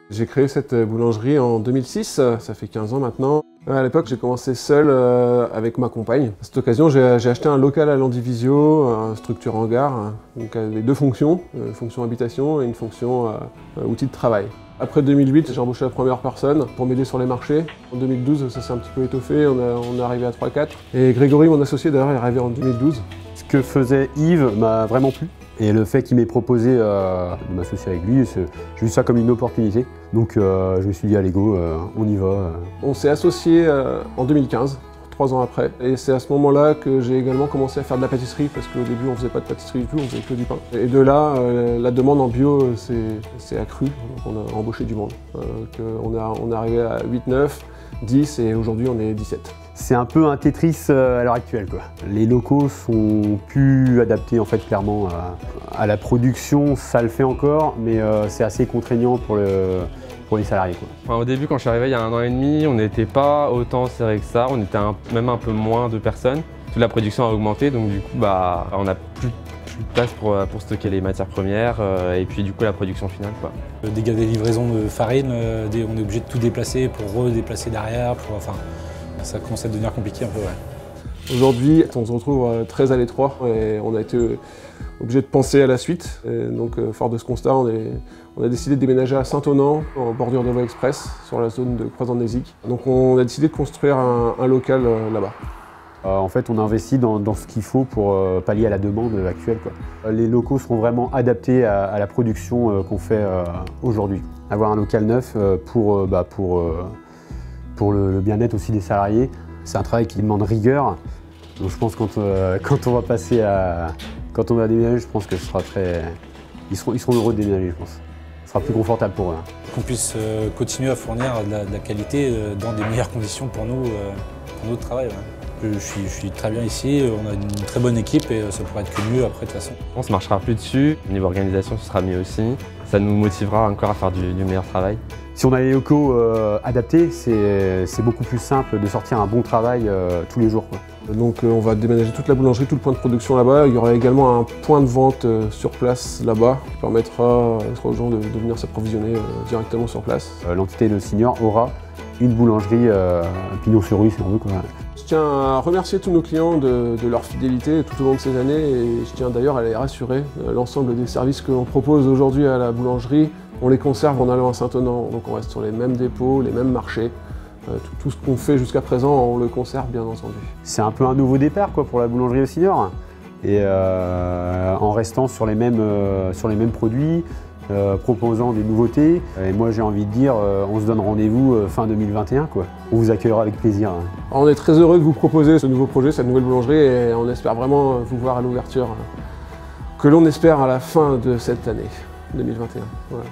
J'ai créé cette boulangerie en 2006, ça fait 15 ans maintenant. À l'époque, j'ai commencé seul avec ma compagne. À cette occasion, j'ai acheté un local à Landivisio, structure hangar, donc avec deux fonctions, une fonction habitation et une fonction outil de travail. Après 2008, j'ai embauché la première personne pour m'aider sur les marchés. En 2012, ça s'est un petit peu étoffé, on est arrivé à 3-4. Et Grégory, mon associé d'ailleurs, est arrivé en 2012. Ce que faisait Yves m'a vraiment plu. Et le fait qu'il m'ait proposé de m'associer avec lui, j'ai vu ça comme une opportunité. Donc je me suis dit, allez go, on y va. On s'est associé en 2015, 3 ans après. Et c'est à ce moment-là que j'ai également commencé à faire de la pâtisserie, parce qu'au début on faisait pas de pâtisserie du tout, on faisait que du pain. Et de là, la demande en bio s'est accrue, donc on a embauché du monde. On est arrivé à 8, 9, 10 et aujourd'hui on est 17. C'est un peu un Tetris à l'heure actuelle, quoi. Les locaux sont plus adaptés en fait clairement à la production, ça le fait encore, mais c'est assez contraignant pour les salariés, quoi. Enfin, au début, quand je suis arrivé il y a 1 an et demi, on n'était pas autant serré que ça, on était même un peu moins de personnes. Toute la production a augmenté, donc du coup on n'a plus de place pour stocker les matières premières et puis du coup la production finale, quoi. Dès qu'il y a des livraisons de farine, on est obligé de tout déplacer pour redéplacer derrière, ça commence à devenir compliqué un peu, ouais. Aujourd'hui, on se retrouve très à l'étroit et on a été obligé de penser à la suite. Et donc, fort de ce constat, on a décidé de déménager à Saint-Onant, en bordure de voie express, sur la zone de Croisans-Nézic. Donc on a décidé de construire un local là-bas. En fait, on a investi dans ce qu'il faut pour pallier à la demande actuelle, quoi. Les locaux seront vraiment adaptés à la production qu'on fait aujourd'hui. Avoir un local neuf pour le bien-être aussi des salariés, c'est un travail qui demande rigueur. Donc je pense que quand on va passer quand on va déménager, je pense que ce sera ils seront heureux de déménager, je pense. Ce sera plus confortable pour eux. Qu'on puisse continuer à fournir de la qualité dans des meilleures conditions pour nous, pour notre travail. Ouais. Je suis très bien ici, on a une très bonne équipe et ça pourrait être que mieux après de toute façon. On se marchera plus dessus, au niveau organisation ce sera mieux aussi. Ça nous motivera encore à faire du meilleur travail. Si on a les locaux adaptés, c'est beaucoup plus simple de sortir un bon travail tous les jours, quoi. Donc on va déménager toute la boulangerie, tout le point de production là-bas. Il y aura également un point de vente sur place là-bas qui permettra aux gens de venir s'approvisionner directement sur place. L'entité de Signor aura une boulangerie pignon sur rue si on veut, quoi. Je tiens à remercier tous nos clients de leur fidélité tout au long de ces années et je tiens d'ailleurs à les rassurer. L'ensemble des services que l'on propose aujourd'hui à la boulangerie, on les conserve en allant à Saint-Onant. Donc on reste sur les mêmes dépôts, les mêmes marchés. Tout ce qu'on fait jusqu'à présent, on le conserve bien entendu. C'est un peu un nouveau départ, quoi, pour la boulangerie au Signor. Et en restant sur les mêmes produits, proposant des nouveautés. Et moi j'ai envie de dire, on se donne rendez-vous fin 2021, quoi. On vous accueillera avec plaisir. On est très heureux de vous proposer ce nouveau projet, cette nouvelle boulangerie, et on espère vraiment vous voir à l'ouverture, que l'on espère à la fin de cette année 2021. Voilà.